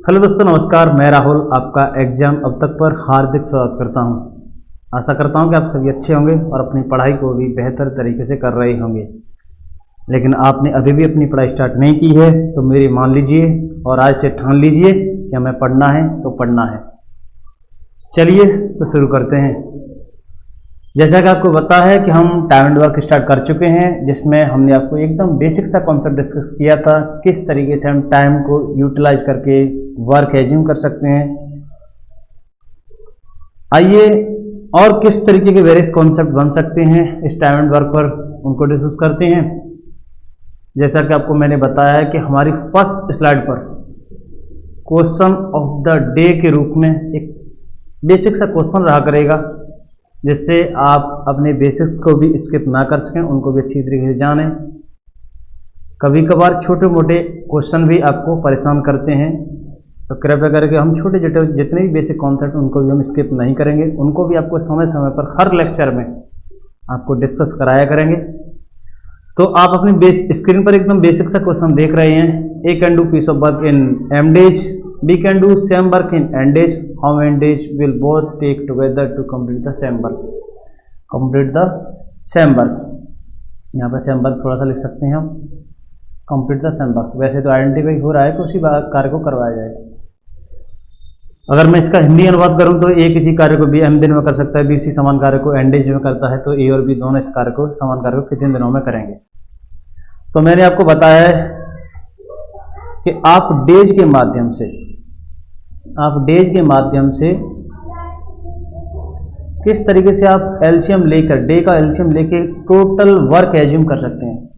Hello दोस्तों, नमस्कार। मैं राहुल आपका एग्जाम अब तक पर हार्दिक स्वागत करता हूं। आशा करता हूं कि आप सभी अच्छे होंगे और अपनी पढ़ाई को भी बेहतर तरीके से कर रहे होंगे। लेकिन आपने अभी भी अपनी पढ़ाई स्टार्ट नहीं की है तो मेरी मान लीजिए और आज से ठान लीजिए कि हमें पढ़ना है तो पढ़ना है। चलिए तो शुरू करते हैं। जैसा कि आपको पता है कि हम टाइम एंड वर्क स्टार्ट कर चुके हैं, जिसमें हमने आपको एकदम बेसिक सा कॉन्सेप्ट डिस्कस किया था, किस तरीके से हम टाइम को यूटिलाइज करके वर्क एज्यूम कर सकते हैं। आइए और किस तरीके के वेरियस कॉन्सेप्ट बन सकते हैं इस टाइम एंड वर्क पर, उनको डिस्कस करते हैं। जैसा कि आपको मैंने बताया है कि हमारी फर्स्ट स्लाइड पर क्वेश्चन ऑफ द डे के रूप में एक बेसिक सा क्वेश्चन रहा करेगा, जिससे आप अपने बेसिक्स को भी स्किप ना कर सकें, उनको भी अच्छी तरीके से जानें। कभी कभार छोटे मोटे क्वेश्चन भी आपको परेशान करते हैं, तो कृपया करके हम छोटे छोटे जितने भी बेसिक कॉन्सेप्ट उनको भी हम स्किप नहीं करेंगे, उनको भी आपको समय समय पर हर लेक्चर में आपको डिस्कस कराया करेंगे। तो आप अपनी बेस स्क्रीन पर एकदम बेसिक सा क्वेश्चन देख रहे हैं। A can do piece of work in M days, B can do same work in N days, how many days will both take together to complete the same work. Complete the same work, यहाँ पर same work थोड़ा सा लिख सकते हैं हम, complete the same work. वैसे तो आइडेंटिफाई हो रहा है कि उसी कार्य को करवाया जाएगा। अगर मैं इसका हिंदी अनुवाद करूं तो ए किसी कार्य को बी एम दिन में कर सकता है, बी उसी समान कार्य को एन डेज में करता है, तो ए और बी दोनों इस कार्य को समान कार्य को कितने दिनों में करेंगे। तो मैंने आपको बताया है कि आप डेज के माध्यम से किस तरीके से आप एलसीएम लेकर, डे का एलसीएम लेकर टोटल वर्क एज्यूम कर सकते हैं।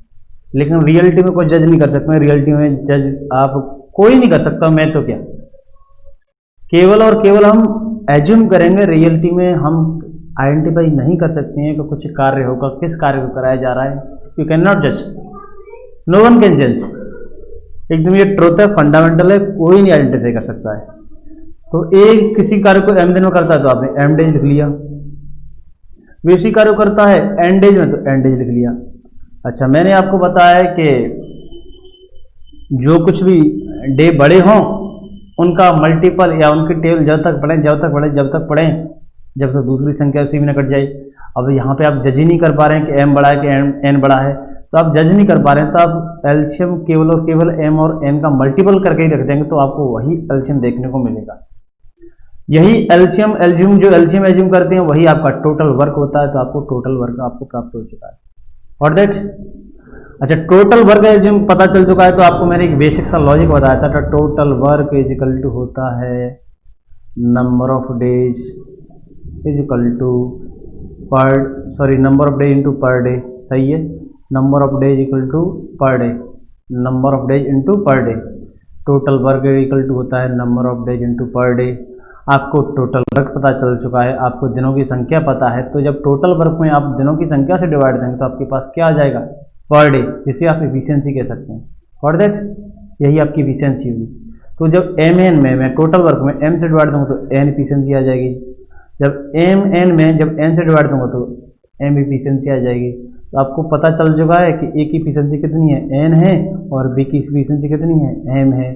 लेकिन रियलिटी में कोई जज नहीं कर सकते। रियलिटी में जज आप कोई नहीं कर सकता, मैं तो क्या, केवल और केवल हम एज्यूम करेंगे। रियलिटी में हम आइडेंटिफाई नहीं कर सकते हैं कि कुछ कार्य होगा, किस कार्य को कराया जा रहा है। यू कैन नॉट जज, नो वन कैन जज। एकदम ये ट्रूथ है, फंडामेंटल है, कोई नहीं आइडेंटिफाई कर सकता है। तो एक किसी कार्य को एम दिन में करता है तो आपने एम डेज लिख लिया, वे उसी कार्य को करता है एन डेज में तो एन डेज लिख लिया। अच्छा, मैंने आपको बताया है कि जो कुछ भी डे बड़े हों उनका मल्टीपल या उनकी टेबल जब तक पढ़ें जब तक दूसरी संख्या उसी में न कट जाए। अब यहाँ पे आप जज ही नहीं कर पा रहे हैं कि एम बड़ा है कि एन बड़ा है, तो आप जज नहीं कर पा रहे हैं, तो आप एलसीएम केवल और केवल एम और एन का मल्टीपल करके ही रख देंगे, तो आपको वही एलसीएम देखने को मिलेगा। यही एलसीएम एज्यूम करते हैं, वही आपका टोटल वर्क होता है। तो आपको टोटल वर्क आपको प्राप्त हो चुका है और दैट। अच्छा, टोटल वर्क एज्यूम पता चल चुका है, तो आपको मैंने एक बेसिक सा लॉजिक बताया था। Total work is equal to होता है number of days is equal to number of day into per day. सही है, number of days equal to per day, number of days into per day. Total work equal to होता है number of days into per day. आपको total work पता चल चुका है, आपको दिनों की संख्या पता है, तो जब टोटल वर्क में आप दिनों की संख्या से डिवाइड देंगे तो आपके पास क्या आ जाएगा, पर डे, जिसे आप एफिशिएंसी कह सकते हैं। फॉर दैट यही आपकी एफिशिएंसी होगी। तो जब एम एन में मैं टोटल वर्क में एम से डिवाइड दूंगा तो एन एफिशिएंसी आ जाएगी। जब एम एन में जब एन से डिवाइड दूंगा तो एम एफिशिएंसी आ जाएगी। तो आपको पता चल चुका है कि ए की एफिशिएंसी कितनी है, एन है, और बी की एफिशिएंसी कितनी है, एम है।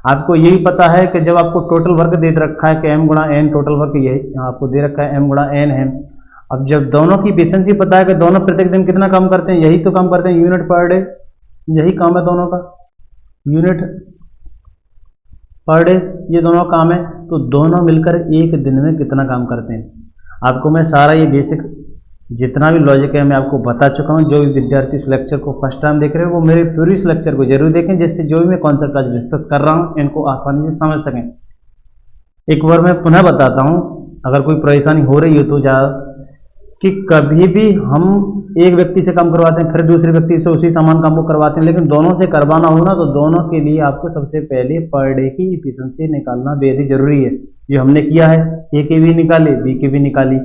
आपको यही पता है कि जब आपको टोटल वर्क दे रखा है कि एम गुणा एन, टोटल वर्क यही आपको दे रखा है एम गुणा एन है। अब जब दोनों की एफिशिएंसी पता है कि दोनों प्रत्येक दिन कितना काम करते हैं, यही तो काम करते हैं, यूनिट पर डे, यही काम है दोनों का, यूनिट पर डे, ये दोनों काम है। तो दोनों मिलकर एक दिन में कितना काम करते हैं, आपको मैं सारा ये बेसिक जितना भी लॉजिक है मैं आपको बता चुका हूँ। जो भी विद्यार्थी इस लेक्चर को फर्स्ट टाइम देख रहे हैं वो मेरे पूरी इस लेक्चर को जरूर देखें, जिससे जो भी मैं कॉन्सेप्ट आज डिस्कस कर रहा हूँ इनको आसानी से समझ सकें। एक बार मैं पुनः बताता हूँ, अगर कोई परेशानी हो रही हो तो कि कभी भी हम एक व्यक्ति से काम करवाते हैं, फिर दूसरे व्यक्ति से उसी समान काम को करवाते हैं, लेकिन दोनों से करवाना हो ना, तो दोनों के लिए आपको सबसे पहले पर डे की एफिशिएंसी निकालना बेहद ही जरूरी है। ये हमने किया है, ए की भी निकाली, बी की भी निकाली।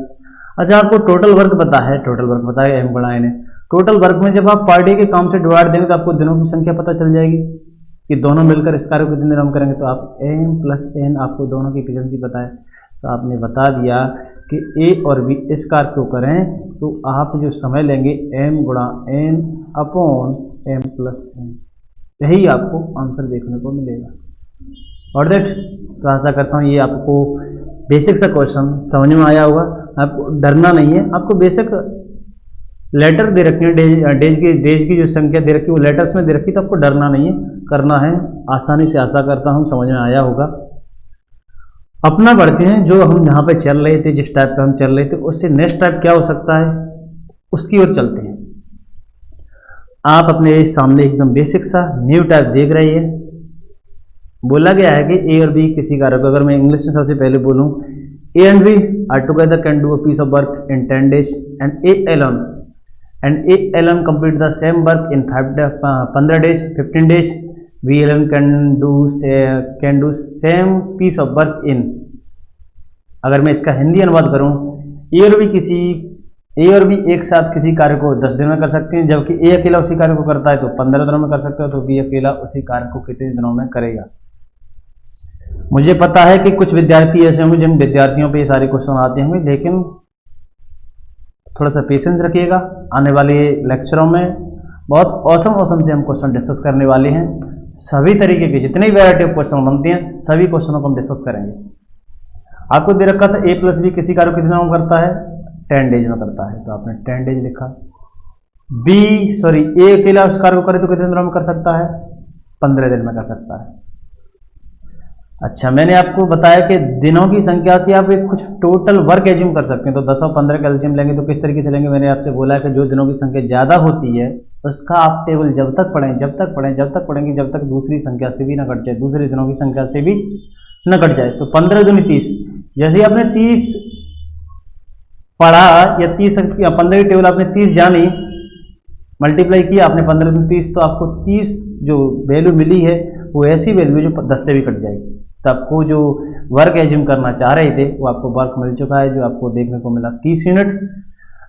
अच्छा, आपको टोटल वर्क पता है, एम गुणा एन है। टोटल वर्क में जब आप पर डे के काम से डिवाइड देंगे तो आपको दिनों की संख्या पता चल जाएगी कि दोनों मिलकर इस कार्य को कितने दिन हम करेंगे। तो आप एम प्लस एन, आपको दोनों की एफिशिएंसी पता है, तो आपने बता दिया कि ए और बी इस कार्य को करें तो आप जो समय लेंगे एम गुणा N upon M plus N, यही आपको आंसर देखने को मिलेगा। और दैट, तो आशा करता हूँ ये आपको बेसिक सा क्वेश्चन समझ में आया होगा। आपको डरना नहीं है, आपको बेसिक लेटर दे रखी है, डेज की जो संख्या दे रखी है वो लेटर्स में दे रखी है, तो आपको डरना नहीं है, करना है आसानी से। आशा करता हूँ समझ में आया होगा। अपना बढ़ते हैं, जो हम यहाँ पे चल रहे थे, जिस टाइप पे हम चल रहे थे, उससे नेक्स्ट टाइप क्या हो सकता है उसकी ओर चलते हैं। आप अपने सामने एकदम बेसिक सा न्यू टाइप देख रहे हैं। बोला गया है कि ए और बी किसी कार्य को, अगर मैं इंग्लिश में सबसे पहले बोलूं, A and B are together can do a piece of work in 10 days and A alone complete the same work in 15 days, 15 days. B alone can do same piece of work in, अगर मैं इसका हिंदी अनुवाद करूं, ए और B एक साथ किसी कार्य को 10 दिन में कर सकते हैं, जबकि ए अकेला उसी कार्य को करता है तो 15 दिनों में कर सकते हो, तो बी अकेला उसी कार्य को कितने दिनों में करेगा। मुझे पता है कि कुछ विद्यार्थी ऐसे होंगे जिन विद्यार्थियों पे ये सारे क्वेश्चन आते होंगे, लेकिन थोड़ा सा पेशेंस रखिएगा। आने वाले लेक्चरों में बहुत औसम से हम क्वेश्चन डिस्कस करने वाले हैं। सभी तरीके के जितने वैरायटी ऑफ क्वेश्चन बनते हैं सभी क्वेश्चनों को हम डिस्कस करेंगे। आपको दे रखा था ए प्लस बी किसी कार्य को कितने दिनों में करता है, 10 days में करता है, तो आपने 10 days लिखा। ए अकेला उस कार्य को करे तो कितने दिनों में कर सकता है, 15 दिन में कर सकता है। अच्छा, मैंने आपको बताया कि दिनों की संख्या से आप एक कुछ टोटल वर्क एज्यूम कर सकते हैं, तो 10 और 15 का एलसीएम लेंगे तो किस तरीके से लेंगे। मैंने आपसे बोला है कि जो दिनों की संख्या ज़्यादा होती है उसका आप टेबल जब तक पढ़ेंगे जब तक दूसरी संख्या से भी ना कट जाए, दूसरे दिनों की संख्या से भी न कट जाए। तो 15 दूनी 30, जैसे ही आपने 30 पढ़ा या 15 की टेबल आपने 30 जानी, मल्टीप्लाई किया आपने 15 दूनी 30, तो आपको 30 जो वैल्यू मिली है वो ऐसी वैल्यू जो 10 से भी कट जाएगी। तो आपको जो वर्क एज्यूम करना चाह रहे थे वो आपको वर्क मिल चुका है, जो आपको देखने को मिला 30 यूनिट।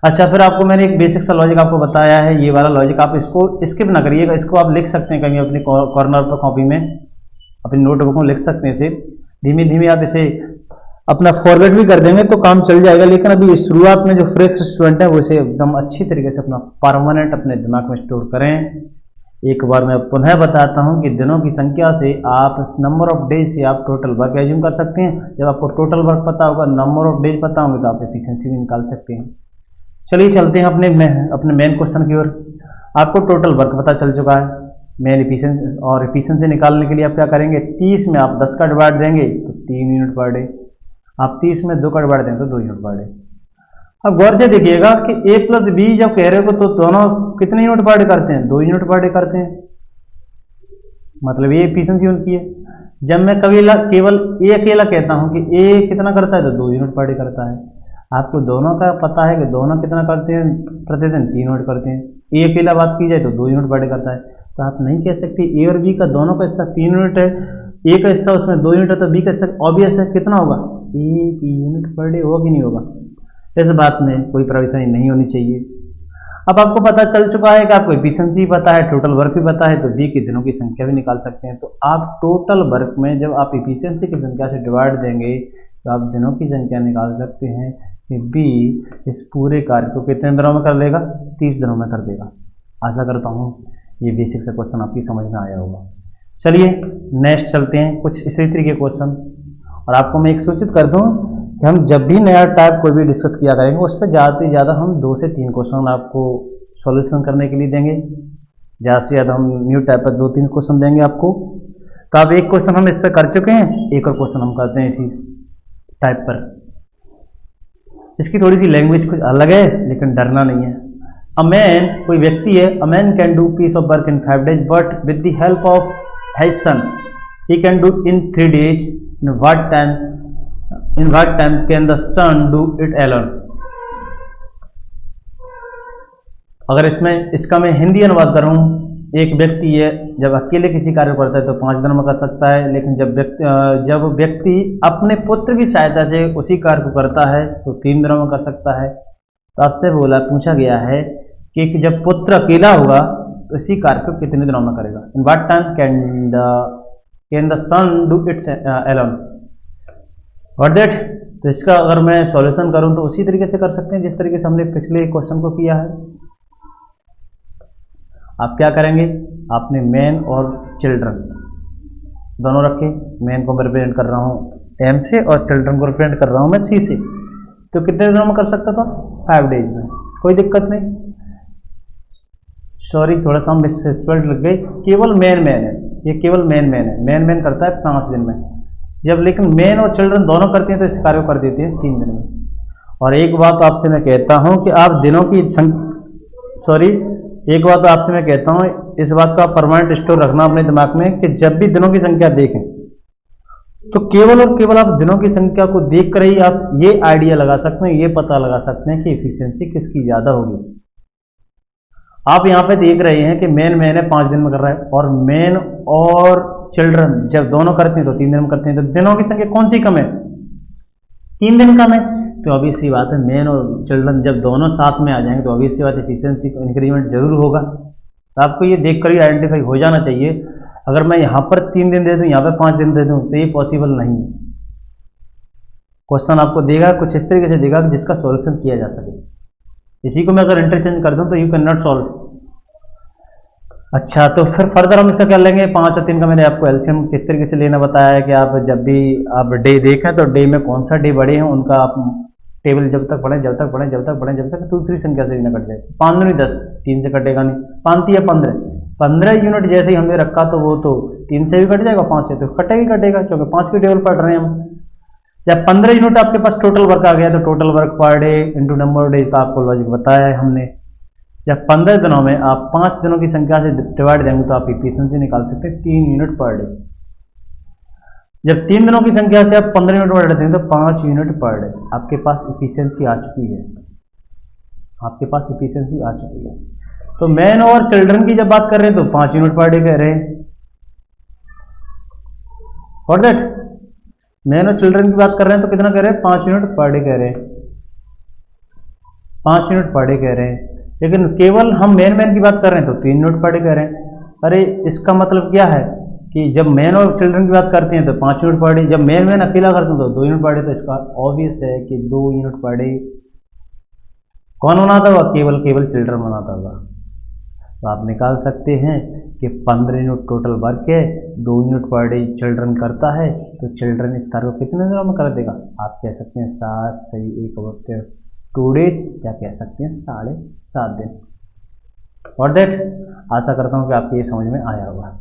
अच्छा, फिर आपको मैंने एक बेसिक सा लॉजिक आपको बताया है, ये वाला लॉजिक आप इसको स्किप ना करिएगा, इसको आप लिख सकते हैं कहीं अपनी कॉर्नर पर कॉपी में, अपनी नोटबुक में लिख सकते हैं। इसे धीमे धीमे आप इसे अपना फॉरवर्ड भी कर देंगे तो काम चल जाएगा। लेकिन अभी शुरुआत में जो फ्रेश स्टूडेंट है वो इसे एकदम अच्छी तरीके से अपना परमानेंट अपने दिमाग में स्टोर करें। एक बार मैं पुनः बताता हूं कि दिनों की संख्या से आप नंबर ऑफ डेज से आप टोटल वर्क एज्यूम कर सकते हैं। जब आपको टोटल वर्क पता होगा, नंबर ऑफ डेज पता होंगे, तो आप एफिशिएंसी भी निकाल सकते हैं। चलिए चलते हैं अपने मेन क्वेश्चन की ओर। आपको टोटल वर्क पता चल चुका है, मेन एफिशिएंसी, और एफिशिएंसी निकालने के लिए आप क्या करेंगे, 30 में आप 10 का डिवाइड देंगे तो 3 यूनिट पर डे, आप 30 में 2 का डिवाइड देंगे तो 2 यूनिट पर डे। अब गौर से देखिएगा कि ए प्लस बी जब कह रहे हो तो दोनों कितने यूनिट पर डे करते हैं, 2 यूनिट पर डे करते हैं, मतलब ये एफिशिएंसी उनकी है। जब मैं केवल ए अकेला कहता हूं कि ए कितना करता है तो 2 यूनिट पर डे करता है। आपको दोनों का पता है कि दोनों कितना करते हैं प्रतिदिन, 3 यूनिट करते हैं। ए अकेला बात की जाए तो 2 यूनिट पर डे करता है, तो आप नहीं कह सकते ए और बी का दोनों का हिस्सा 3 यूनिट है, ए का हिस्सा उसमें 2 यूनिट है, तो बी का हिस्सा ऑब्वियस है कितना होगा, 1 यूनिट पर डे होगा कि नहीं होगा। इस बात में कोई परेशानी नहीं होनी चाहिए। अब आपको पता चल चुका है कि आपको एफिशिएंसी पता है, टोटल वर्क भी पता है, तो बी के दिनों की संख्या भी निकाल सकते हैं। तो आप टोटल वर्क में जब आप एफिशिएंसी की संख्या से डिवाइड देंगे तो आप दिनों की संख्या निकाल सकते हैं कि बी इस पूरे कार्य को कितने दिनों में कर लेगा, 30 दिनों में कर देगा। आशा करता हूँ ये बेसिक से क्वेश्चन आपकी समझ में आया होगा। चलिए नेक्स्ट चलते हैं, कुछ इसी तरीके क्वेश्चन। और आपको मैं एक सूचित कर दूं कि हम जब भी नया टाइप कोई भी डिस्कस किया करेंगे उस पर ज़्यादा से ज़्यादा हम 2 से 3 क्वेश्चन आपको सॉल्यूशन करने के लिए देंगे। ज़्यादा से ज़्यादा हम न्यू टाइप पर 2-3 क्वेश्चन देंगे आपको। तो अब एक क्वेश्चन हम इस पर कर चुके हैं, एक और क्वेश्चन हम करते हैं इसी टाइप पर। इसकी थोड़ी सी लैंग्वेज कुछ अलग है, लेकिन डरना नहीं है। अ मैन, कोई व्यक्ति है, a man can do piece of work in 5 days but with the help of his son he can do in 3 days। In what time can the son do it alone? अगर इसका मैं हिंदी अनुवाद करूं, एक व्यक्ति है जब अकेले किसी कार्य को करता है तो 5 दिनों में कर सकता है, लेकिन जब व्यक्ति अपने पुत्र की सहायता से उसी कार्य को करता है तो 3 दिनों में कर सकता है। तो आपसे पूछा गया है कि जब पुत्र अकेला होगा तो इसी कार्य को कितने दिनों में करेगा। In what time can the son do it alone? और दैट, तो इसका अगर मैं सॉल्यूशन करूं तो उसी तरीके से कर सकते हैं जिस तरीके से हमने पिछले क्वेश्चन को किया है। आप क्या करेंगे, आपने मैन और चिल्ड्रन दोनों रखे, मेन को मैं रिप्रेजेंट कर रहा हूँ एम से और चिल्ड्रन को रिप्रेजेंट कर रहा हूँ मैं सी से। तो कितने दिनों में कर सकता था? 5 डेज में, कोई दिक्कत नहीं। सॉरी थोड़ा सा मिसस्पेल्ड लग गई, केवल मेन है, ये केवल मेन है, मेन करता है 5 दिन में। जब लेकिन मेन और चिल्ड्रन दोनों करते हैं तो इस कार्य को कर देते हैं 3 दिन में। और एक बात आपसे मैं कहता हूं कि आप दिनों की एक बात आपसे मैं कहता हूं, इस बात का परमानेंट स्टोर रखना अपने दिमाग में कि जब भी दिनों की संख्या देखें तो केवल और केवल आप दिनों की संख्या को देख कर ही आप ये आइडिया लगा सकते हैं, ये पता लगा सकते हैं कि एफिशिएंसी किसकी ज्यादा होगी। आप यहाँ पे देख रहे हैं कि मेन है 5 दिन में कर रहा है, और मेन और चिल्ड्रन जब दोनों करते हैं तो 3 दिन में करते हैं। तो दिनों की संख्या कौन सी कम है? 3 दिन कम है। तो ऑब्वियस सी बात है मेन और चिल्ड्रन जब दोनों साथ में आ जाएंगे तो ऑब्वियस सी बात है एफिशिएंसी को इंक्रीमेंट जरूर होगा। तो आपको ये देखकर ही आइडेंटिफाई हो जाना चाहिए। अगर मैं यहाँ पर 3 दिन दे दूँ, यहाँ पर 5 दिन दे दूँ, तो ये पॉसिबल नहीं है। क्वेश्चन आपको देगा कुछ इस तरीके से देगा जिसका सॉल्यूशन किया जा सके। इसी को मैं अगर इंटरचेंज कर दूँ तो यू कैन नॉट सॉल्व। अच्छा, तो फिर फर्दर हम इसका क्या लेंगे? 5 और 3 का मैंने आपको एलसीएम किस तरीके से लेना बताया है कि आप जब भी आप डे देखें तो डे में कौन सा डे बड़े हैं उनका आप टेबल जब तक पढ़ें 2 3 संख्या से ही ना कट जाए। 5 नहीं 10, 3 से कटेगा नहीं, 5 या 15 यूनिट जैसे ही हमने रखा तो वो तो 3 से भी कट जाएगा, 5 से तो कटेगा क्योंकि 5 की टेबल पढ़ रहे हैं हम। जब 15 यूनिट आपके पास टोटल वर्क आ गया तो total work per day into number of days का आपको लॉजिक बताया है हमने। जब 15 दिनों में आप 5 दिनों की संख्या से डिवाइड देंगे तो आप एफिशिएंसी निकाल सकते हैं 3 यूनिट पर डे। जब 3 दिनों की संख्या से आप 15 यूनिट बढ़ा देंगे तो 5 यूनिट पर डे आपके पास एफिशिएंसी आ चुकी है, आपके पास एफिशिएंसी आ चुकी है। तो मैन और चिल्ड्रन की जब बात कर रहे हैं तो 5 यूनिट पर डे कह रहे हैं। फॉर दैट मैन और चिल्ड्रन की बात कर रहे हैं तो कितना कह रहे हैं? 5 यूनिट पर डे कह रहे हैं, 5 यूनिट पर डे कह रहे हैं। लेकिन केवल हम मेन की बात कर रहे हैं तो 3 यूनिट पर डे कह रहे हैं। अरे इसका मतलब क्या है कि जब मेन और चिल्ड्रन की बात करते हैं तो 5 यूनिट पर डे, जब मेन अकेला करते हैं तो 2 यूनिट पर डे। तो इसका ऑब्वियस है कि 2 यूनिट पर डे कौन बनाता होगा? केवल चिल्ड्रन बनाता होगा। तो आप निकाल सकते हैं कि 15 यूनिट टोटल वर्क है, 2 यूनिट पर डे चिल्ड्रन करता है, तो चिल्ड्रन इस कार्य को कितने दिनों में कर देगा? आप कह सकते हैं 7 सही 1 वक्त 2 डेज, या कह सकते हैं 7.5 दिन। और दैट आशा करता हूँ कि आपको ये समझ में आया होगा।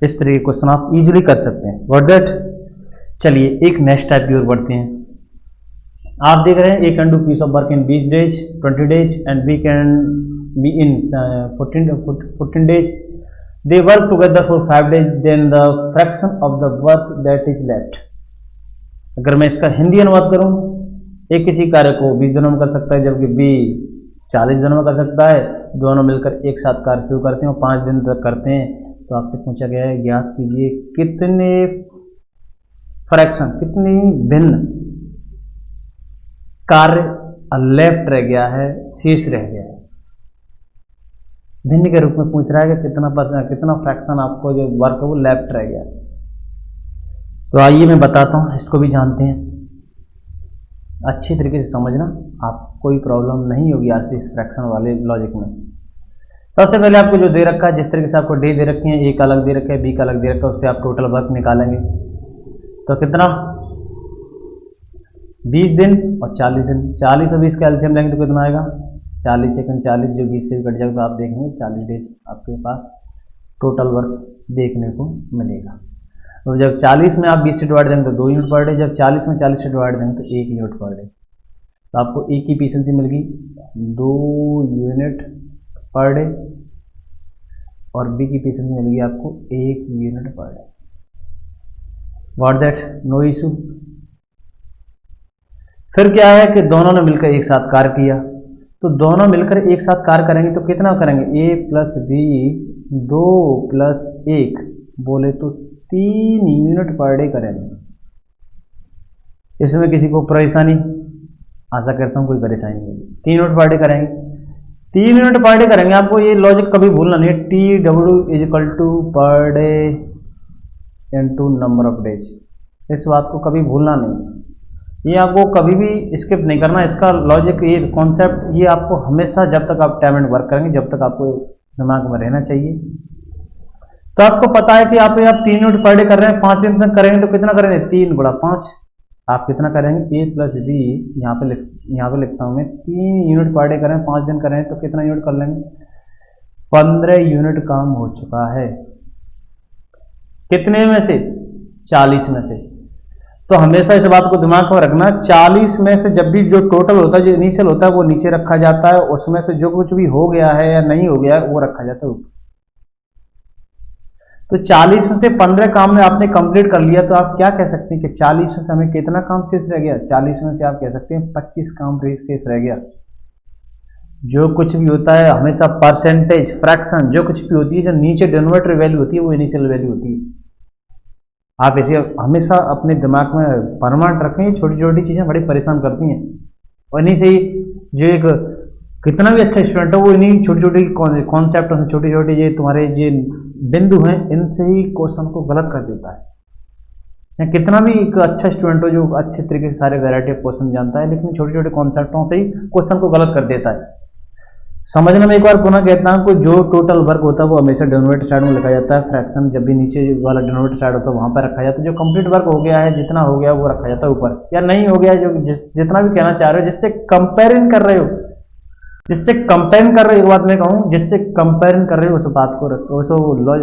इस तरीके क्वेश्चन आप इजीली कर सकते हैं। और दैट चलिए एक नेक्स्ट टाइप की ओर बढ़ते हैं। आप देख रहे हैं A can do piece of work in 20 days 20 days and B can be in 14 days. They work together for 5 days, then the fraction of the work that is left. अगर मैं इसका हिंदी अनुवाद करूं, एक किसी कार्य को 20 दिनों में कर सकता है जबकि बी 40 दिनों में कर सकता है। दोनों मिलकर एक साथ कार्य शुरू करते हैं और 5 दिन तक करते हैं। तो आपसे पूछा गया है ज्ञात कीजिए कितने फ्रैक्शन, कितनी भिन्न कार्य लेफ्ट रह गया है, शेष रह गया है। भिन्न के रूप में पूछ रहा है कि कितना फ्रैक्शन आपको जो वर्क है वो लेफ्ट रह गया। तो आइए मैं बताता हूं, इसको भी जानते हैं। अच्छी तरीके से समझना, आप कोई प्रॉब्लम नहीं होगी आज से इस फ्रैक्शन वाले लॉजिक में। सबसे पहले आपको जो दे रखा है, जिस तरीके से आपको डे दे रखे हैं, ए का अलग दे रखा है, बी का अलग दे रखा है, उससे आप टोटल वर्क निकालेंगे तो कितना? 20 दिन और 40 दिन। 40 और 20 का एलसीएम लेंगे तो कितना आएगा? 40 सेकंड 40 जो 20 से भी कट जाएगा तो आप देखेंगे 40 डेज आपके पास टोटल वर्क देखने को मिलेगा। तो जब 40 में आप 20 से डिवाइड देंगे तो 2 यूनिट पर डे, जब 40 में 40 से डिवाइड देंगे तो 1 यूनिट पर डे। तो आपको ए की एफिशिएंसी मिल गई 2 यूनिट पर डे और बी की एफिशिएंसी मिल गई आपको 1 unit per day. What that, no issue. फिर क्या है कि दोनों ने मिलकर एक साथ कार्य किया, तो दोनों मिलकर एक साथ कार्य करेंगे तो कितना करेंगे? ए प्लस बी 2 प्लस 1 बोले तो 3 यूनिट पर डे करेंगे। इसमें किसी को परेशानी? आशा करता हूँ कोई परेशानी नहीं। 3 यूनिट पर डे करेंगे, 3 यूनिट पर डे करेंगे। आपको ये लॉजिक कभी भूलना नहीं है, T W is equal to per day into number of days. इस बात को कभी भूलना नहीं, ये आपको कभी भी स्किप नहीं करना। इसका लॉजिक, ये कॉन्सेप्ट, ये आपको हमेशा जब तक आप टाइम एंड वर्क करेंगे जब तक आपको दिमाग में रहना चाहिए। तो आपको पता है कि आप 3 यूनिट पर डे कर रहे हैं, 5 दिन तक करेंगे तो कितना करेंगे, 3 गुणा 5, आप कितना करेंगे, a प्लस बी, यहाँ पे लिखता हूँ मैं, 3 यूनिट पर डे करें, 5 दिन करें तो कितना यूनिट कर लेंगे, 15 यूनिट काम हो चुका है। कितने में से, 40 में से। तो हमेशा इस बात को दिमाग में रखना, 40 में से जब भी जो टोटल होता है, जो इनिशियल होता है वो नीचे रखा जाता है, उसमें से जो कुछ भी हो गया है या नहीं हो गया है वो रखा जाता है ऊपर। तो 40 में से 15 काम में आपने कंप्लीट कर लिया, तो आप क्या कह सकते हैं कि 40 में से हमें कितना काम शेष रह गया, 40 में से आप कह सकते हैं 25 काम शेष रह गया। जो कुछ भी होता है हमेशा परसेंटेज, फ्रैक्शन, जो कुछ भी होती है, जो नीचे डिनोमिनेटर वैल्यू होती है वो इनिशियल वैल्यू होती है। आप इसे हमेशा अपने दिमाग में परमानेंट रखें, छोटी छोटी चीजें बड़ी परेशान करती हैं, और इन्हीं से ही जो एक कितना भी अच्छा स्टूडेंट है वो इन्हीं छोटी छोटी कॉन्सेप्ट, छोटी छोटी ये तुम्हारे जो बिंदु हैं, इनसे ही क्वेश्चन को गलत कर देता है। चाहे कितना भी एक अच्छा स्टूडेंट हो जो अच्छे तरीके से सारे वैरायटी ऑफ क्वेश्चन जानता है, लेकिन छोटे छोटे कॉन्सेप्टों से ही क्वेश्चन को गलत कर देता है। समझने में एक बार पुनः कहता हूं कि जो टोटल वर्क होता है वो हमेशा डिनोमिनेटर साइड में लिखा जाता है, फ्रैक्शन जब भी नीचे वाला डिनोमिनेटर साइड होता है वहां पर रखा जाता है। जो कंप्लीट वर्क हो गया है, जितना हो गया वो रखा जाता है ऊपर, या नहीं हो गया जो जितना भी कहना चाह रहे हो, जिससे कंपेरिजन कर रहे हो, जिससे कंपेरिजन कर रहे हो, एक बात मैं कहूँ, जिससे कंपेरिजन कर रहे हो उस बात को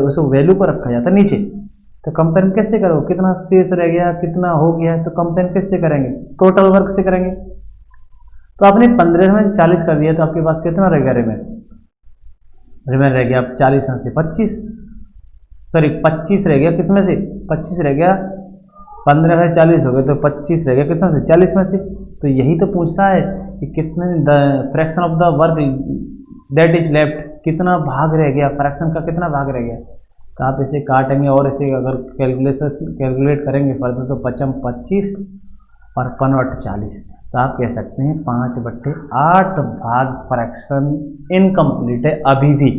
उस वैल्यू को रखा जाता है नीचे। तो कंपेरिजन कैसे करो, कितना शेष रह गया, कितना हो गया, तो कंपेरिजन किससे करेंगे, टोटल वर्क से करेंगे। तो आपने 15 में से 40 कर दिया तो आपके पास कितना रह गया, रिमेन रह गया 40 में से 25, सॉरी 25 रह गया, किसमें से 25 रह गया, 15 में 40 हो गए तो 25 रह गया किसमें से, 40 में से। तो यही तो पूछ रहा है कि कितने fraction of the work that is left, कितना भाग रह गया, फ्रैक्शन का कितना भाग रह गया। तो आप इसे काटेंगे और इसे अगर कैलकुलेट करेंगे फर्दर तो 25 और 40, तो आप कह सकते हैं 5/8 भाग फ्रैक्शन इनकम्प्लीट है अभी भी।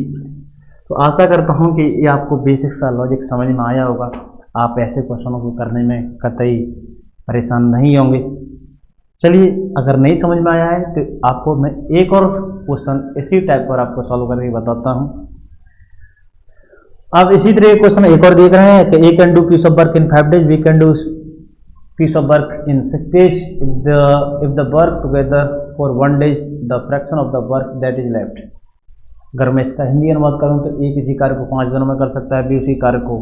तो आशा करता हूं कि ये आपको बेसिक सा लॉजिक समझ में आया होगा, आप ऐसे क्वेश्चनों को करने में कतई परेशान नहीं होंगे। चलिए, अगर नहीं समझ में आया है तो आपको मैं एक और क्वेश्चन इसी टाइप पर आपको सॉल्व करके बताता हूं। आप इसी तरह क्वेश्चन एक और देख रहे हैं कि A can do piece of work in 5 days, we can do piece of work in 6 days. If the work together for 1 day, the fraction of the work that is left. अगर मैं इसका हिंदी अनुवाद करूं तो ए किसी कार्य को 5 दिनों में कर सकता है, बी उसी कार्य को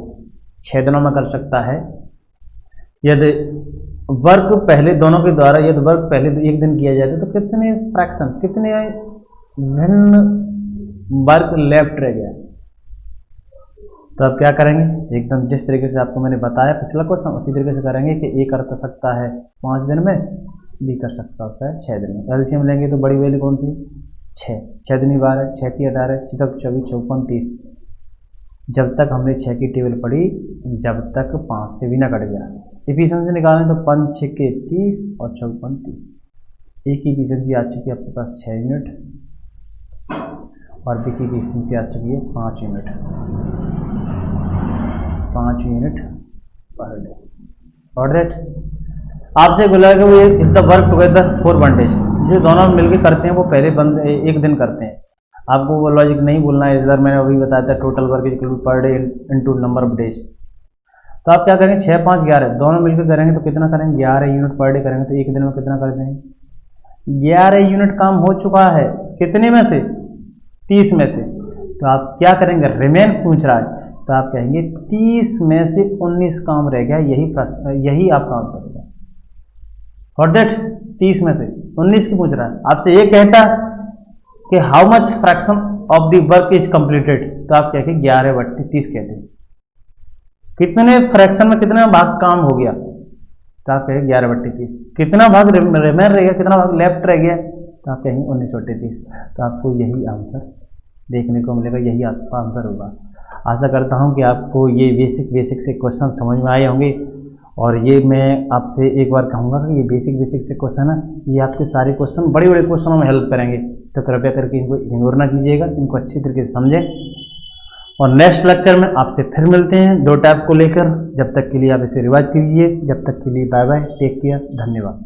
6 दिनों में कर सकता है। यदि वर्क पहले दोनों के द्वारा, यदि वर्क पहले 1 दिन किया जाए तो कितने फ्रैक्शन, कितने भिन्न वर्क लेफ्ट रह गया। तो अब क्या करेंगे, एकदम जिस तरीके से आपको मैंने बताया पिछला क्वेश्चन उसी तरीके से करेंगे कि ए कर सकता है 5 दिन में, बी कर सकता होता है 6 दिन में। एलसीएम लेंगे तो बड़ी वैल्यू कौन सी, 6 दिन 12, 6 की 18, 6 24, 54, 30। जब तक हमने 6 की टेबल पढ़ी, जब तक 5 से भी ना कट गया। एफिशिएंसी निकालें तो 5 6 के 30 और 54 30। ए की एफिशिएंसी आ चुकी है आपके पास 6 यूनिट और बी की एफिशिएंसी आ चुकी है 5 unit, 5 unit per day. Alright, आपसे बोला कि वो if the work together for 1 day, जो दोनों मिलकर करते हैं वो पहले बंद 1 दिन करते हैं। आपको वो लॉजिक नहीं भूलना है, इधर मैंने अभी बताया था टोटल वर्क इक्वल पर day into number of days. तो आप क्या करेंगे, 6 5 11 दोनों मिलकर करेंगे तो कितना करेंगे, 11 यूनिट पर डे करेंगे तो एक दिन में कितना कर देंगे, 11 यूनिट काम हो चुका है। कितने में से, 30 में से। तो आप क्या करेंगे, रिमेन पूछ रहा है तो आप कहेंगे 30 में से 19 काम रह गया, यही आपका आंसर होगा। फॉर दैट 30 में से 19 की पूछ रहा है आपसे, ये कहता कि how much fraction of the work is completed, तो आप कहेंगे 11/30 कहते हैं। कितने फ्रैक्शन में कितना भाग काम हो गया, तो आप कहेंगे 11/30। कितना भाग रिमेन रह गया, कितना भाग लेफ्ट रह गया, तो आप कहेंगे 19/30। तो आपको यही आंसर देखने को मिलेगा, यही आंसर होगा। आशा करता हूं कि आपको ये बेसिक से क्वेश्चन समझ में आए होंगे, और ये मैं आपसे एक बार कहूँगा कि ये बेसिक से क्वेश्चन है, ये आपके सारे क्वेश्चन बड़े क्वेश्चनों में हेल्प करेंगे। तो कृपया करके इनको इग्नोर ना कीजिएगा, इनको अच्छी तरीके से समझें। और नेक्स्ट लेक्चर में आपसे फिर मिलते हैं 2 टैब को लेकर। जब तक के लिए आप इसे रिवाइज कीजिए, जब तक के लिए बाय बाय, टेक केयर, धन्यवाद।